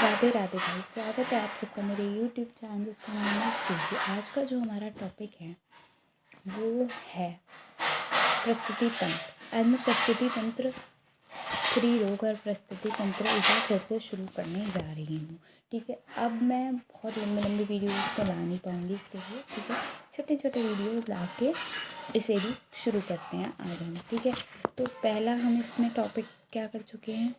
राधे राधे भाई, स्वागत है आप सबका मेरे यूट्यूब चैनल जिसका नाम है स्टूडियो। आज का जो हमारा टॉपिक है वो है प्रस्तुति तंत्र। आज मैं प्रस्तुति तंत्र, स्त्री रोग और प्रस्तुति तंत्र इसे फिर से शुरू करने जा रही हूँ। ठीक है, अब मैं बहुत लंबी वीडियोज़ तो ला नहीं पाऊँगी इसके लिए। ठीक है, छोटे छोटे वीडियोज़ ला के इसे भी शुरू करते हैं आज हम। ठीक है, तो पहला हम इसमें टॉपिक क्या कर चुके हैं,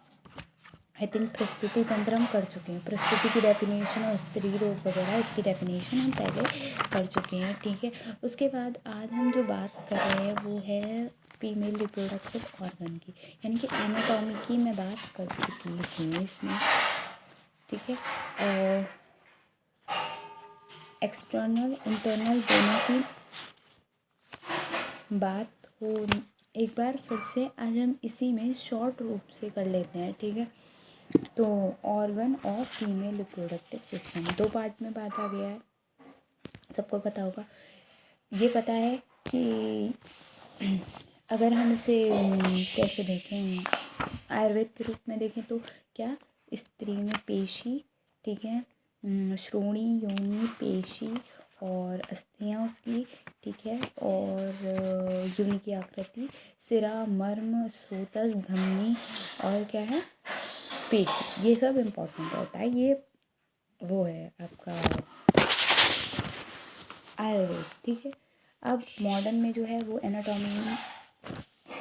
आई थिंक प्रस्तुति तंत्र हम कर चुके हैं। प्रस्तुति की डेफिनेशन और स्त्री रोग वगैरह इसकी डेफिनेशन हम पहले कर चुके हैं। ठीक है, उसके बाद आज हम जो बात कर रहे हैं वो है फीमेल रिप्रोडक्टिव ऑर्गन की, यानी कि एनाटॉमी की मैं बात कर चुकी हूँ इसमें। ठीक है, और एक्सटर्नल इंटरनल दोनों की बात हो एक बार फिर से आज हम इसी में शॉर्ट रूप से कर लेते हैं। ठीक है, तो organ of female reproductive system दो पार्ट में बांटा गया है, सबको पता होगा। ये पता है कि अगर हम इसे कैसे देखें, आयुर्वेद के रूप में देखें तो क्या स्त्री में पेशी, ठीक है, श्रोणी, योनि, पेशी और अस्थियाँ उसकी, ठीक है, और योनि की आकृति, सिरा, मर्म, स्रोतस, धमनी और क्या है पेशी, ये सब इम्पोर्टेंट होता है। ये वो है आपका आयुर्वेद। ठीक है, अब मॉडर्न में जो है वो एनाटॉमी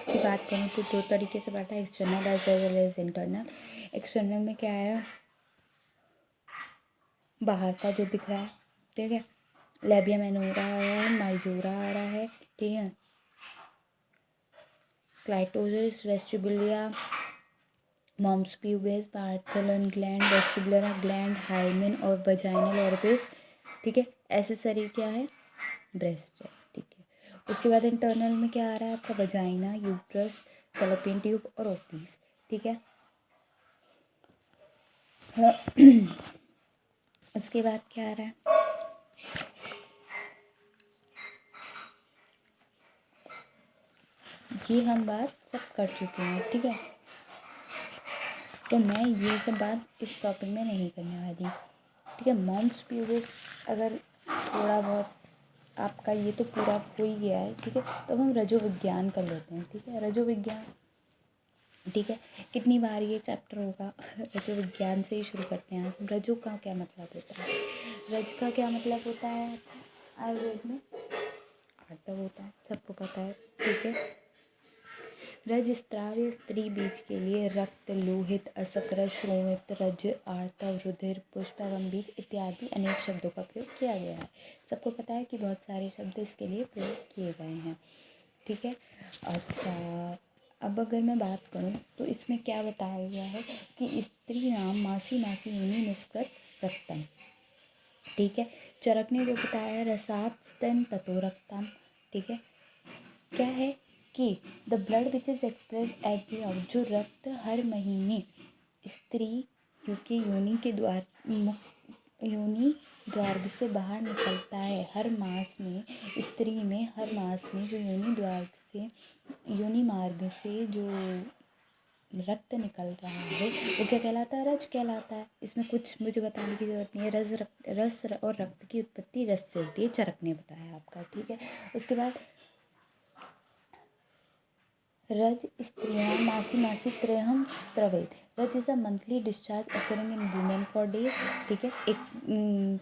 की बात करें तो दो तरीके से बांटा है, external as well as internal. External में क्या है, बाहर का जो दिख रहा है, ठीक है, लेबिया मेनोरा आ रहा है, माइजोरा आ रहा है, ठीक है, clitoris, vestibule, mons pubis, Bartholin gland, vestibular gland, hymen और वजाइनल ओरिफिस। ठीक है, एसेसरी क्या है, ब्रेस्ट है। ठीक है, उसके बाद इंटरनल में क्या आ रहा है आपका, वजाइना, यूट्रस, फैलोपियन ट्यूब और ओवरीज। ठीक है, उसके बाद क्या आ रहा है, ये हम बात सब कर चुके हैं। ठीक है, तो मैं ये सब बात इस टॉपिक में नहीं करने वाली। ठीक है, मॉम्स प्यूबिस अगर थोड़ा बहुत आपका ये तो पूरा हो ही गया है। ठीक है, तो अब हम रजो विज्ञान कर लेते हैं। ठीक है, रजो विज्ञान, ठीक है, कितनी बार ये चैप्टर होगा, रजो विज्ञान से ही शुरू करते हैं। रजो का क्या मतलब होता है, रज का क्या मतलब होता है आयुर्वेद में, आर्तव होता है, सबको पता है। ठीक है, रज स्त्राव स्त्री बीज के लिए रक्त, लोहित, असकरज, श्रोणित, रज, आर्तव, रुधिर, पुष्प एवं बीज इत्यादि अनेक शब्दों का प्रयोग किया गया है। सबको पता है कि बहुत सारे शब्द इसके लिए प्रयोग किए गए हैं। ठीक है, अच्छा, अब अगर मैं बात करूं तो इसमें क्या बताया गया है कि स्त्री नाम मासी मासी योनि निष्कृत रक्तम। ठीक है, चरक ने जो बताया है रसात स्तन ततो रक्तम। ठीक है, क्या है कि the blood which is एक्सप्रेड at the out, जो रक्त हर महीने स्त्री के योनि द्वार से बाहर निकलता है, हर मास में स्त्री में हर मास में जो योनि मार्ग से जो रक्त निकल रहा है वो क्या कहलाता है, रज कहलाता है। इसमें कुछ मुझे बताने की ज़रूरत नहीं है, रस और रक्त की उत्पत्ति रस से होती है, चरक ने बताया आपका। ठीक है, उसके बाद रज स्त्रियां मासी त्रयम स्त्रवेत। रज is a monthly discharge occurring in women for days. ठीक है, एक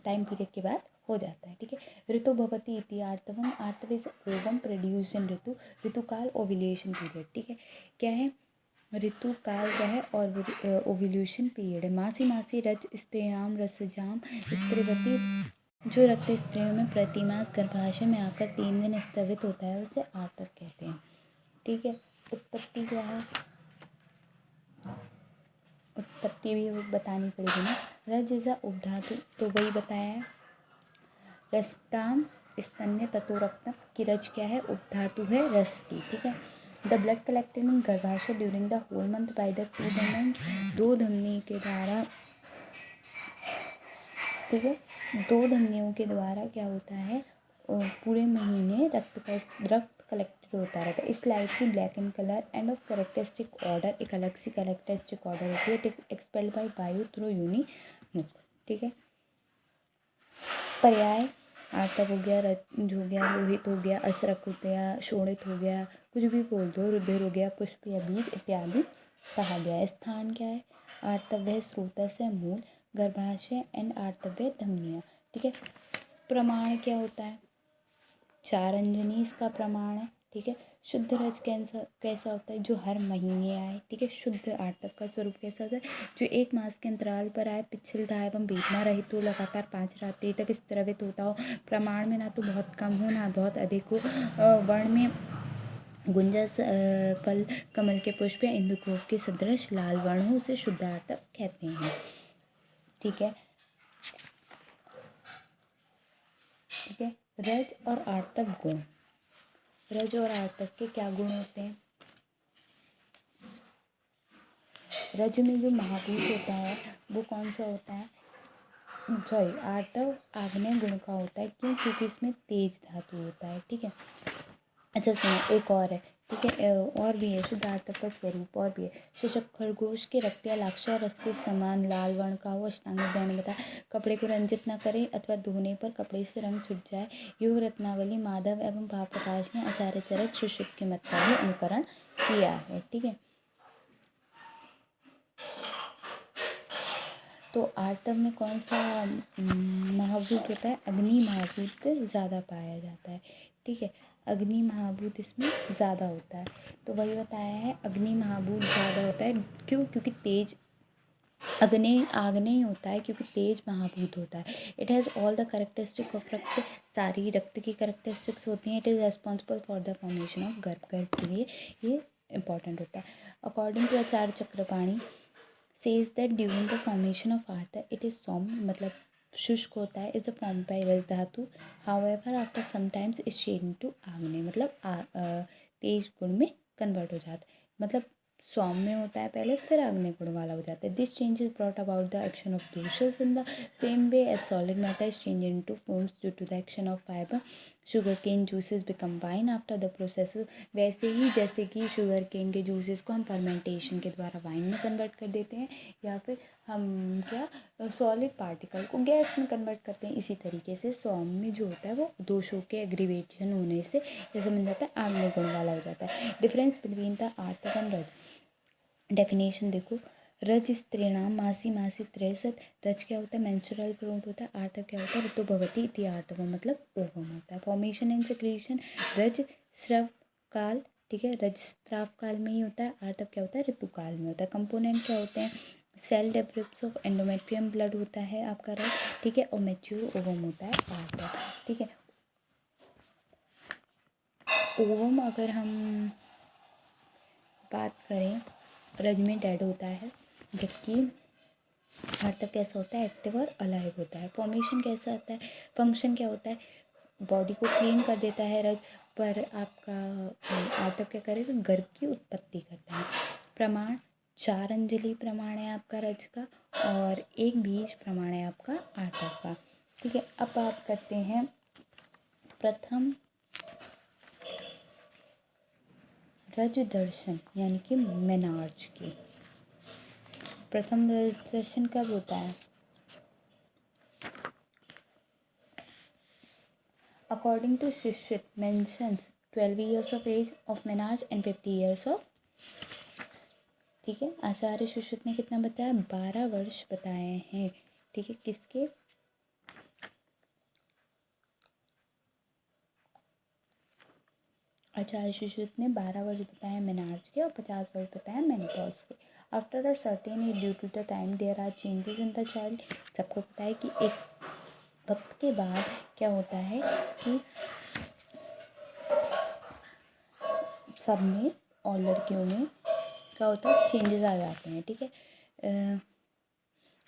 टाइम पीरियड के बाद हो जाता है। ठीक है, ऋतु भवती इति आर्तवम, artava is ovum produce in ritu, ritukal ovulation period. ठीक है, क्या है, ऋतुकाल क्या है और ओव्यूलेशन पीरियड है। मासी रज स्त्रीणाम रसजाम स्त्रीवती, जो रक्त स्त्रियों में प्रतिमास गर्भाशय में आकर 3 दिन स्तवित होता है उसे आर्तव कहते हैं। ठीक है, उत्पत्ति क्या है, उत्पत्ति भी बतानी पड़ेगी ना। रज इज़ उपधातु, तो वही बताया है, रसताम स्तन्य ततो रक्तम की रज क्या है, उपधातु है रस की। ठीक है, द ब्लड कलेक्टेड इन गर्भाशय during the whole month by the दो धमनी के द्वारा। ठीक है, दो धमनियों के द्वारा क्या होता है, पूरे महीने रक्त कलेक्टेड फ्लो होता रहता है। Slightly black in colour end of characteristic order, एक अलग सी कैरेक्टरिस्टिक ऑर्डर होती है। एक्सपेल्ड बाई वायु थ्रू यूनि नुक, ठीक है। पर्याय आर्तव हो गया, रज हो गया, लोहित हो गया, असरक हो गया, शोणित हो गया, कुछ भी बोल दो, रुधिर हो गया, पुष्प या बीज इत्यादि कहा गया है। स्थान क्या है? आर्तव्य स्रोतस है मूल, गर्भाशय एंड आर्तव्य धमनियाँ, ठीक है। प्रमाण क्या होता है? चार अंजनी इसका प्रमाण है, ठीक है। शुद्ध रज कैसा होता है? जो हर महीने आए, ठीक है। शुद्ध आर्तव का स्वरूप कैसा होता है? जो एक मास के अंतराल पर आए, पिछलता एवं वेदना रहित हो, लगातार 5 रात्रि तक स्रावित होता हो, प्रमाण में ना तो बहुत कम हो ना बहुत अधिक हो, वर्ण में गुंजस फल कमल के पुष्प या इंदुकोप के सदृश लाल वर्ण हो, उसे शुद्ध आर्तव कहते हैं, ठीक है। ठीक है। रज और आर्तव गुण। रज और आर्तव के क्या गुण होते हैं? रज में जो महाभूत होता है वो कौन सा होता है? सॉरी, आर्तव आग्नेय गुण का होता है। क्यों? क्योंकि इसमें तेज धातु होता है, ठीक है। अच्छा सुनो, एक और है, ठीक है, और भी है शुद्ध आर्तव का स्वरूप, और भी है। शीर्षक खरगोश के रक्त या लाक्षा रस के समान लाल वर्ण का हो, अष्टांग हृदय ने बताया। कपड़े को रंजित न करें अथवा धोने पर कपड़े से रंग छूट जाए। योग रत्नावली माधव एवं भावप्रकाश ने आचार्य चरक सुश्रुत के मत का भी अनुकरण किया है, ठीक है। तो आर्तव में कौन सा महाभूत होता है? अग्नि महाभूत ज़्यादा पाया जाता है, ठीक है। अग्नि महाभूत इसमें ज़्यादा होता है, तो वही बताया है, अग्नि महाभूत ज़्यादा होता है। क्यों? क्योंकि तेज आग्नेय होता है, क्योंकि तेज महाभूत होता है। It has all the characteristic of रक्त, सारी रक्त की कैरेक्टरिस्टिक्स होती हैं। It is responsible for the formation of गर्भ के लिए ये इंपॉर्टेंट होता है। According to Acharya Chakrapani says that during the formation of artha it is formed, मतलब शुष्क होता है, is formed by रज धातु, however after sometimes is changed into आग्नेय, मतलब तेज गुण में कन्वर्ट हो जाता है। मतलब सौम्य होता है पहले, फिर आग्नेय गुण वाला हो जाता है। This change is brought about the action of doshas in the same way as solid matter is change into forms due to the action of fibre. Sugar cane juices become wine after the process. वैसे ही जैसे कि sugar cane के juices को हम fermentation के द्वारा wine में कन्वर्ट कर देते हैं, या फिर हम क्या सॉलिड पार्टिकल को गैस में कन्वर्ट करते हैं, इसी तरीके से सौम्य जो होता है वो दोषों के एग्रीवेशन होने से जैसे बन जाता है आग्नेय गुण वाला हो जाता है। डिफरेंस बिटवीन द आर्तव एंड रज। डेफिनेशन देखो, रज स्त्रीणाम मासी मासी त्रयसत। रज क्या होता है? मेंस्ट्रुअल फ्लूइड होता है। आर्तव क्या होता है? ऋतुभवती इति आर्तव, मतलब ओवम होता है। फॉर्मेशन एंड सेक्रीशन, रज स्राव काल, ठीक है, रज स्राव काल में ही होता है। आर्तव क्या होता है? ऋतुकाल में होता है। कंपोनेंट क्या होते हैं? Cell develops of endometrium blood होता है आपका रज, ठीक है, और मैच्योर ओवम होता है आर्तव, ठीक है। ओवम अगर हम बात करें, रज में डेड होता है, जबकि आर्तव कैसा होता है? एक्टिव और अलाइव होता है। फॉर्मेशन कैसा आता है? फंक्शन क्या होता है? बॉडी को क्लीन कर देता है रज, पर आपका आर्तव क्या करेगा? गर्भ की उत्पत्ति करता है। प्रमाण 4 अंजलि प्रमाण है आपका रज का, और 1 बीज प्रमाण है आपका आर्तव का, ठीक है। अब बात करते हैं प्रथम रज दर्शन यानी कि मेनार्ज की। प्रथम रज दर्शन कब होता है? According to Sushruta mentions 12 years of age of menarche and 50 years of, ठीक है। आचार्य सुश्रुत ने कितना बताया? 12 वर्ष बताए हैं, ठीक है। किसके? आचार्य सुश्रुत ने 12 वर्ष बताए मेनार्ज के और 50 वर्ष बताया मेनोपॉज के। After a certain age due to the time there are changes in the child. सबको पता है कि एक वक्त के बाद क्या होता है कि सब में और लड़कियों में क्या होता है? चेंजेस आ जाते हैं, ठीक है।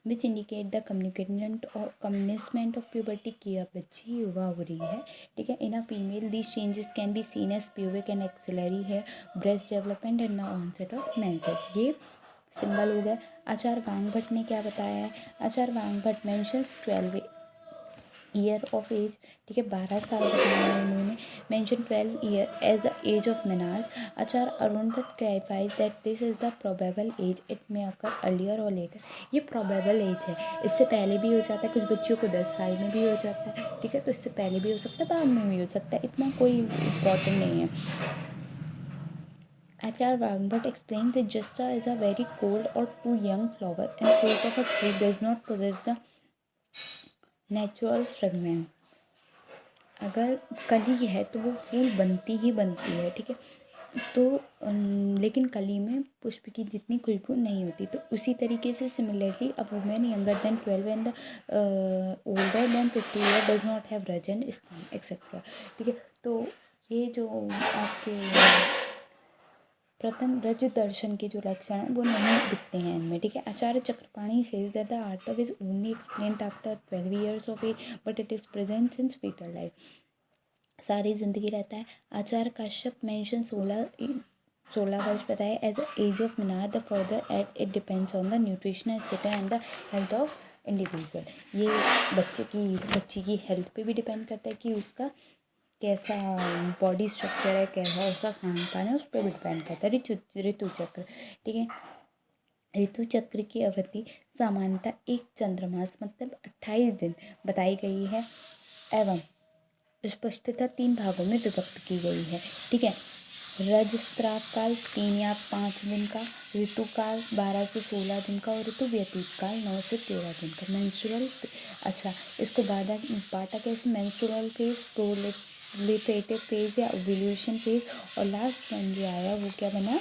Which indicate the commencement of puberty, की अब बच्ची युवा हो रही है, ठीक है। In a female this changes can be seen as pubic and axillary hair, breast development and the onset of menses. ये सिंबल हो गया। आचार्य वांगभट्ट ने क्या बताया है? Acharya Vagbhata mentions 12 year of age, ठीक है, 12 साल बताया है उन्होंने। Mention 12 year age the age of manners. Acharya Arundatta clarifies that this is the probable age, it may occur earlier or later. ये प्रोबेबल एज है, इससे पहले भी हो जाता है, कुछ बच्चों को 10 साल में भी हो जाता है, ठीक है, तो इससे पहले भी हो सकता है, बाद में भी हो सकता है, इतना कोई इम्पोर्टेंट नहीं है। Acharya Vagbhat explains that Jasta is a very cold or too young flower and fruit of a tree does not possess the natural fragrance. अगर कली है तो वो फूल बनती ही बनती है, ठीक है, तो लेकिन कली में पुष्प की जितनी खुशबू नहीं होती। तो उसी तरीके से similarly a women younger than 12 and older than 50 year does not have रजन स्तन एक्सेट्रा, ठीक है। तो ये जो आपके प्रथम रज दर्शन के जो लक्षण हैं वो नहीं दिखते हैं इनमें, ठीक है। Acharya Chakrapani says that the artava is only explained after 12 years of age but it is present since foetal life, सारी जिंदगी रहता है। आचार्य काश्यप मेंशन 16 वर्ष बताए age age of menarche the further at it depends on the nutritional status and the health of individual. ये बच्ची की health पे भी डिपेंड करता है कि उसका कैसा बॉडी स्ट्रक्चर है, कैसा उसका खान पान है, उस पर भी डिपेंड करता है। ऋतु चक्र, ठीक है, ऋतु चक्र की अवधि सामान्यतः एक चंद्रमास मतलब 28 दिन बताई गई है एवं स्पष्टतः 3 भागों में विभक्त की गई है, ठीक है। रजस्राव काल 3 या 5 दिन का, ऋतु काल 12 से 16 दिन का और ऋतु व्यतीत काल 9 से 13 दिन का। मेंस्ट्रुअल, अच्छा इसको बांटा कैसे, मेंस्ट्रुअल फेज, प्रोलिफेटिव फेज या ओव्यूलेशन फेज, और लास्ट वन जो आया वो क्या बना,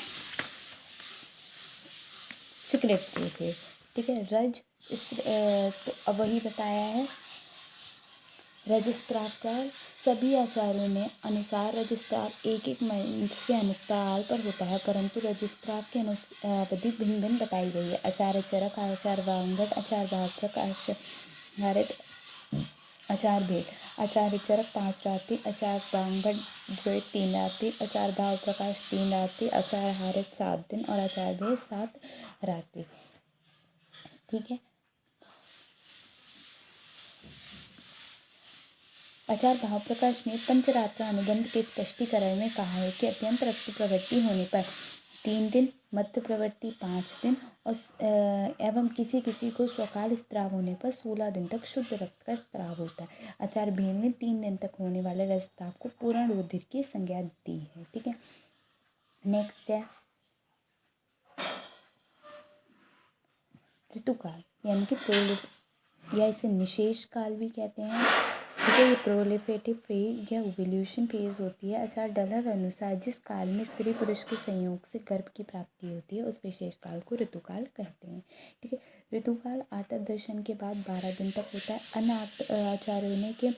सिक्रेटरी फेज, ठीक है। तो अब वही बताया है। रजस्राव काल सभी आचार्यों ने अनुसार रजस्राव एक मंथ के अंतराल पर होता है, परंतु रजस्राव की अवधि भिन्न भिन्न बताई गई है। आचार्य चरक, आचार्य वाग्भट, आचार्य भागवत, आचार्य भेद। आचार्य चरक 5 रात्रि, आचार्य वाग्भट द्वैत 3 रात्रि, आचार्य भाव प्रकाश 3 रात्रि, आचार्य हारित 7 दिन और आचार्य भेद 7 रात्रि, ठीक है। आचार्य भाव प्रकाश ने पंचरात्र अनुबंध के स्पष्टीकरण में कहा है कि अत्यंत रक्त प्रवृत्ति होने पर 3 दिन, मध्य प्रवृत्ति 5 दिन और एवं किसी किसी को स्वकाल स्त्राव होने पर 16 दिन तक शुद्ध रक्त का स्त्राव होता है। आचार्य भेद ने 3 दिन तक होने वाले रक्तस्राव को पूर्ण रुधिर की संज्ञा दी है, ठीक है। नेक्स्ट है ऋतुकाल, यानी कि या इसे निशेष काल भी कहते हैं, ठीक है। ये प्रोलिफेटिव फेज या ओव्यूलेशन फेज होती है। आचार्य डलर अनुसार जिस काल में स्त्री पुरुष के संयोग से गर्भ की प्राप्ति होती है उस विशेष काल को ऋतुकाल कहते हैं, ठीक है। ऋतुकाल आर्तव दर्शन के बाद 12 दिन तक होता है। अन्य आचार्यों ने के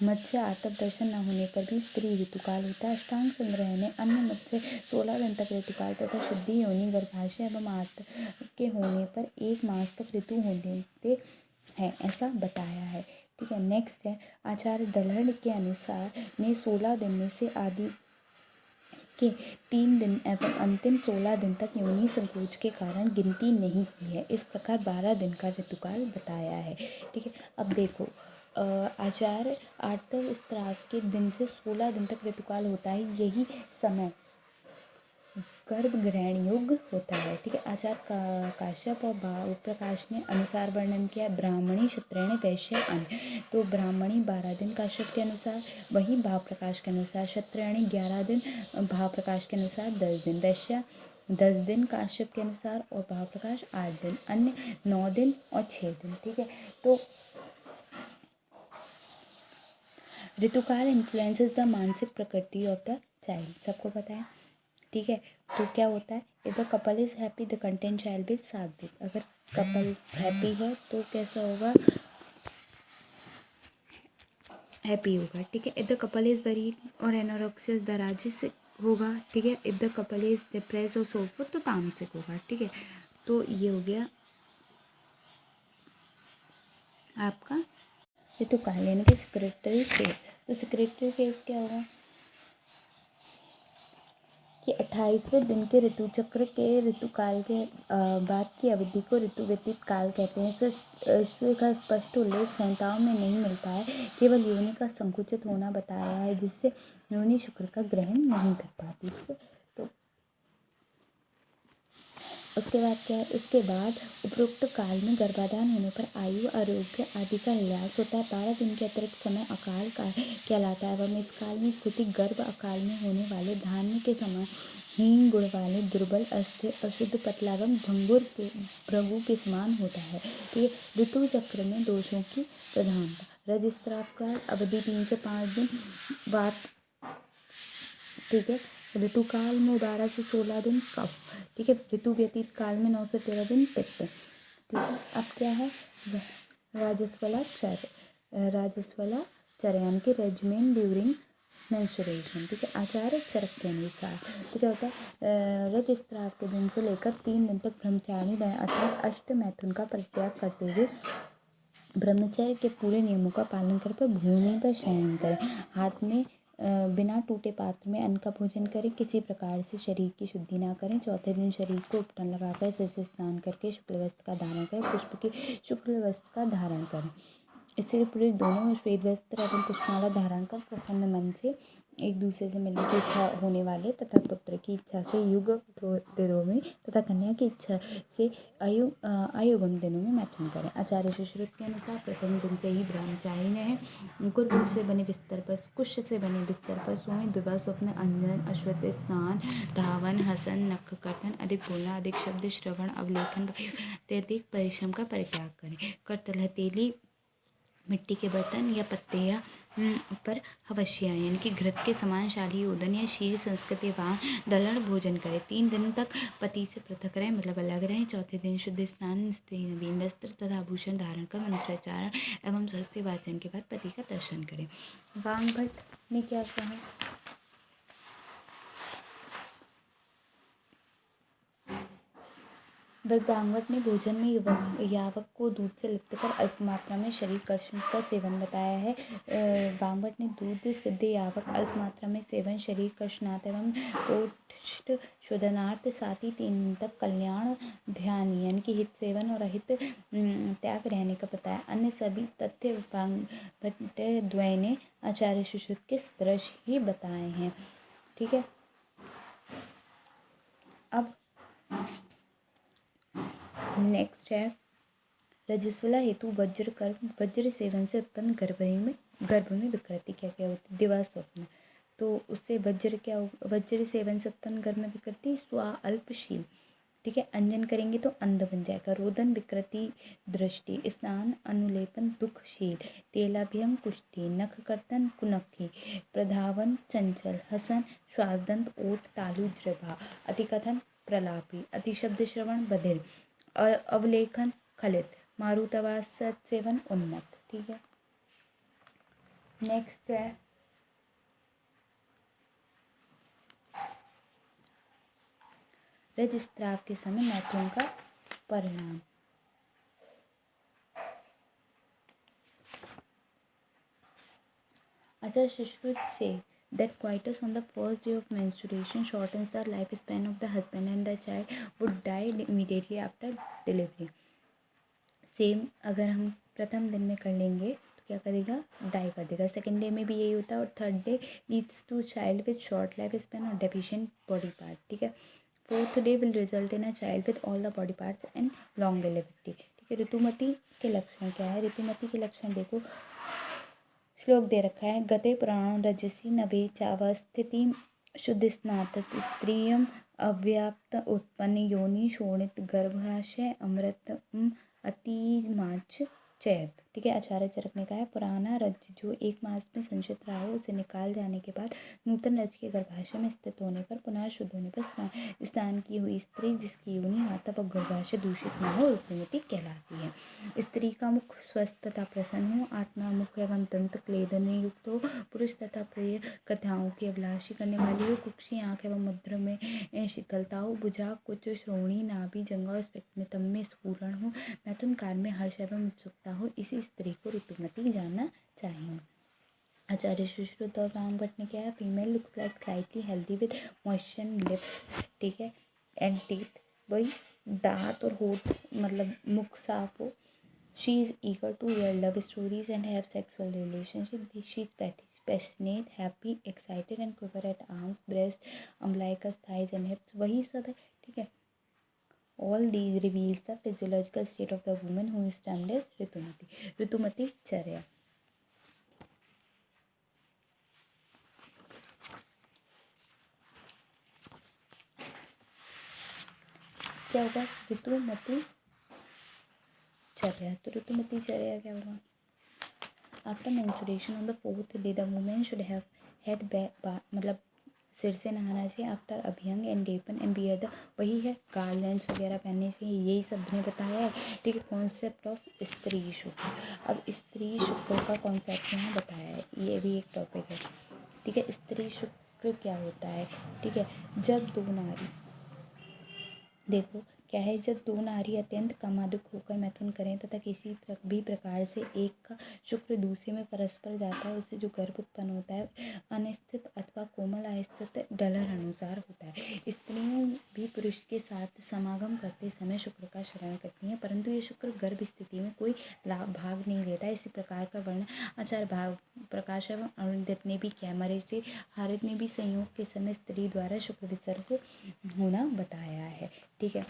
मत से आर्तव दर्शन न होने पर भी स्त्री ऋतुकाल होता है। अष्टांग संग्रह ने अन्य मत से 16 दिन तक ऋतुकाल तथा शुद्धि योनि गर्भाशय एवं आर्तव के होने पर 1 मास तक ऋतु होते हैं ऐसा बताया है, ठीक है। नेक्स्ट है आचार्य दलहन के अनुसार ने 16 दिन में से आदि के 3 दिन एवं अंतिम 16 दिन तक योनि संकोच के कारण गिनती नहीं की है। इस प्रकार 12 दिन का ऋतुकाल बताया है, ठीक है। अब देखो आचार्य आर्तव स्त्राव के दिन से 16 दिन तक ऋतुकाल होता है, यही समय गर्भ ग्रहण योग्य होता है, ठीक है। आचार्य काश्यप और भाव प्रकाश ने अनुसार वर्णन किया ब्राह्मणी, क्षत्रियणी, वैश्य, अन्य। तो ब्राह्मणी 12 दिन काश्यप के अनुसार, वहीं भाव प्रकाश के अनुसार क्षत्रियणी 11 दिन, भाव प्रकाश के अनुसार 10 दिन, वैश्य 10 दिन काश्यप के अनुसार और भाव प्रकाश 8 दिन, अन्य 9 दिन और 6 दिन, ठीक है। तो ऋतुकाल इन्फ्लुएंसेस द मानसिक प्रकृति ऑफ द चाइल्ड, सबको पता है, ठीक है। तो क्या होता है, if the couple is happy the content child भी 7 दिन। अगर कपल हैप्पी है तो कैसा होगा, हैप्पी होगा, ठीक है। If the couple is worry और एनोरेक्सियस द राजसिक होगा, ठीक है। If the couple is depress और सोफर तो तामसिक होगा, ठीक है। तो ये हो गया आपका ऋतुकाल यानी कि सेक्रेटरी फेज। तो सेक्रेटरी फेज क्या होगा, कि 28वें दिन के ऋतु चक्र के ऋतुकाल के बाद की अवधि को ऋतु व्यतीत काल कहते हैं। इसका स्पष्ट उल्लेख संहिताओं में नहीं मिलता है, केवल योनि का संकुचित होना बताया है, जिससे योनि शुक्र का ग्रहण नहीं कर पाती। तो उसके बाद क्या है, इसके बाद उपरोक्त काल में गर्भाधान होने पर आयु, आरोग्य आदि का ह्रास होता है। 12 दिन के अतिरिक्त समय अकाल काल कहलाता है एवं इस काल में स्थिति गर्भ अकाल में होने वाले धान्य के समान हीन गुण वाले, दुर्बल, अस्थिर, अशुद्ध, पतला एवं भंगुर के भृगु के समान होता है। ये ऋतु चक्र में दोषों की प्रधानता। रजस्राव काल अवधि 3 से 5 दिन बाद, ठीक है। ऋतुकाल में 12 से 16 दिन कफ, ठीक है। ऋतु व्यतीत काल में 9 से 13 दिन पित्त, ठीक है। अब क्या है, राजस्वला चर यानी कि रेजिमेंट ड्यूरिंग मेंस्ट्रुएशन, ठीक है। आचार्य चरक के अनुसार, ठीक है, होता है रजस्राव के दिन से लेकर 3 दिन तक ब्रह्मचारी अर्थात अष्ट मैथुन का परित्याग करते हुए ब्रह्मचर्य के पूरे नियमों का पालन कर भूमि पर शयन करें। हाथ में बिना टूटे पात्र में अन्न का भोजन करें। किसी प्रकार से शरीर की शुद्धि ना करें। चौथे दिन शरीर को उपटन लगाकर सिर से स्नान करके शुक्ल वस्त्र का धारण करें। पुष्प की शुक्ल वस्त्र का धारण करें। स्त्री पुरुष दोनों श्वेत वस्त्र एवं पुष्पमाला धारण कर प्रसन्न मन से एक दूसरे से मिलने की इच्छा होने वाले तथा पुत्र की इच्छा से युग दिनों में तथा कन्या की इच्छा से अयुगम दिनों में मैथुन करें। आचार्य सुश्रुत के अनुसार प्रथम दिन से ही ब्रह्मचारी ने कुश से बने बिस्तर पर सोएं। दुबा स्वप्न, अंजन, अश्वत्थ स्नान, धावन, हसन, नख कर्तन, अधिक बोलना, अधिक शब्द श्रवण, अवलेखन, अत्यधिक परिश्रम का परित्याग करें। करतल, हथेली, मिट्टी के बर्तन या पत्ते या पर हवशियाँ यानी कि घृत के समान शाली ओदन या शीर संस्कृत वाहन दलण भोजन करें। 3 दिन तक पति से पृथक रहें, मतलब अलग रहें। चौथे दिन शुद्ध स्नान, स्त्री नवीन वस्त्र तथा आभूषण धारण कर मंत्रोच्चारण एवं सत्य वाचन के बाद पति का दर्शन करें। वामभट्ट ने क्या कहा, वामभट्ट ने भोजन में यावक को दूध से लिप्त कर अल्प मात्रा में शरीर कर्षण का सेवन बताया है। वामभट्ट ने दूध सिद्ध यावक अल्प मात्रा में सेवन शरीर कर्षणार्थ एवं ओष्ठ शोधनार्थ, साथ ही 3 दिन तक कल्याण ध्यान यानी कि हित सेवन और अहित त्याग रहने का बताया। अन्य सभी तथ्य वामभट्ट द्वय ने आचार्य सुश्रुत के सदृश ही बताए हैं, ठीक है। अब नेक्स्ट है रजस्वला हेतु वज्र सेवन से उत्पन्न गर्भ में विकृति क्या क्या होती है। दिवा स्वप्न, तो उससे वज्र सेवन से उत्पन्न गर्भ में विकृति स्वा अल्पशील, ठीक है। अंजन करेंगे तो अंध बन जाएगा। रोदन विकृति दृष्टि, स्नान अनुलेपन दुखशील, तेलाभियम कुष्ठी, नख कर्तन कुनखी, प्रधावन चंचल, हसन श्वासदंत ओठ तालु जृभा, अतिकथन प्रलापी, अतिशब्द श्रवण बधिर और अवलेखन खलित, मारुतवास सत्सेवन उन्नत, ठीक है। नेक्स्ट है रजस्राव के समय मैथुन का परिणाम। आचार्य सुश्रुत से that coitus on the first day of menstruation shortens the lifespan of the husband and the child would die immediately after delivery. Same अगर हम प्रथम दिन में कर लेंगे तो क्या करेगा, डाई कर देगा। सेकेंड डे में भी यही होता है और third day leads to child with short life span और डेफिशिएंट बॉडी पार्ट, ठीक है। Fourth day will result in a child with all the body parts and long delivery, ठीक है। ऋतुमती के लक्षण क्या है, ऋतुमती के लक्षण देखो, श्लोक दे रखा है। गते पुराण रजसी नभे चावस्थिति शुद्ध स्नात स्त्रियम अव्याप्त उत्पन्न योनि शोणित गर्भाशय अमृत अतिमाच चैत, ठीक है। आचार्य चरक ने कहा है पुराना रज जो 1 मास में संचित रहा हो उसे निकाल जाने के बाद नूतन रज के गर्भाशय में स्थित होने पर पुनः शुद्ध होने पर स्नान की हुई स्त्री जिसकी योनि आतप और गर्भाशय दूषित न हो ऋतुमती कहलाती है। स्त्री का मुख स्वस्थ तथा प्रसन्न हो, आत्मा मुख एवं दंत क्लेदन युक्त हो, पुरुष तथा प्रिय कथाओं की अभिलाषी करने वाली हो, कुक्षी आँख एवं मुद्र में शीतलता हो, भुजा कुछ श्रोणी नाभि जंघा और स्फटिकम में स्फुरण हो, मैथुन काल में हर्ष एवं उत्सुकता हो, इसी स्त्री को ऋतुमती जानना चाहिए। आचार्य सुश्रुत और रामभट्ट ने क्या है, female looks like slightly healthy with moisture lips, ठीक है, एंड टीथ, वही दांत और होठ मतलब मुख साफ हो. She is eager to hear love stories and have sexual relationship. She is passionate, happy, excited and quiver at arms, breast, umbilicus, thighs and hips. वही सब है, ठीक है. All these reveals the physiological state of the woman who is termed as ऋतुमती. ऋतुमती चर्या. क्या होगा? ऋतुमती चर्या. तो ऋतुमती चर्या क्या होगा? After menstruation on the 4th day the women should have head मतलब सिर से नहाना चाहिए. आफ्टर अभ्यंग एंड डेपन एंड बियर द, वही है, गार्लैंड्स वगैरह पहनने चाहिए. यही सब ने बताया है, ठीक है. कॉन्सेप्ट ऑफ स्त्री शुक्र. अब स्त्री शुक्र का कॉन्सेप्ट यहाँ बताया है, ये भी एक टॉपिक है, ठीक है. स्त्री शुक्र क्या होता है, ठीक है. जब दो नारी, देखो क्या है, जब दो नारी अत्यंत कामादुक होकर मैथुन करें तथा किसी भी प्रकार से एक का शुक्र दूसरे में परस्पर जाता है, उससे जो गर्भ उत्पन्न होता है अनिश्चित अथवा कोमल अस्थित डलर अनुसार होता है. स्त्रियों भी पुरुष के साथ समागम करते समय शुक्र का शरण करती हैं, परंतु ये शुक्र गर्भ स्थिति में कोई भाग नहीं लेता. इसी प्रकार का वर्णन आचार्य भाव प्रकाश एवं अरुणित ने भी किया. महर्षि हारित ने भी संयोग के समय स्त्री द्वारा शुक्र विसर्ग होना बताया है, ठीक है.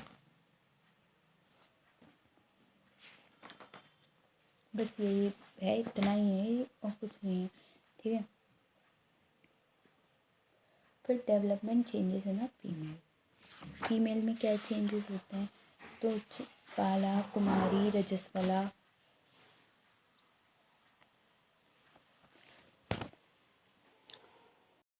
बस यही है, इतना ही है और कुछ नहीं है, ठीक है. फिर डेवलपमेंट चेंजेस है ना फीमेल. फीमेल में क्या चेंजेस होते हैं, तो काला, कुमारी, रजस्वला,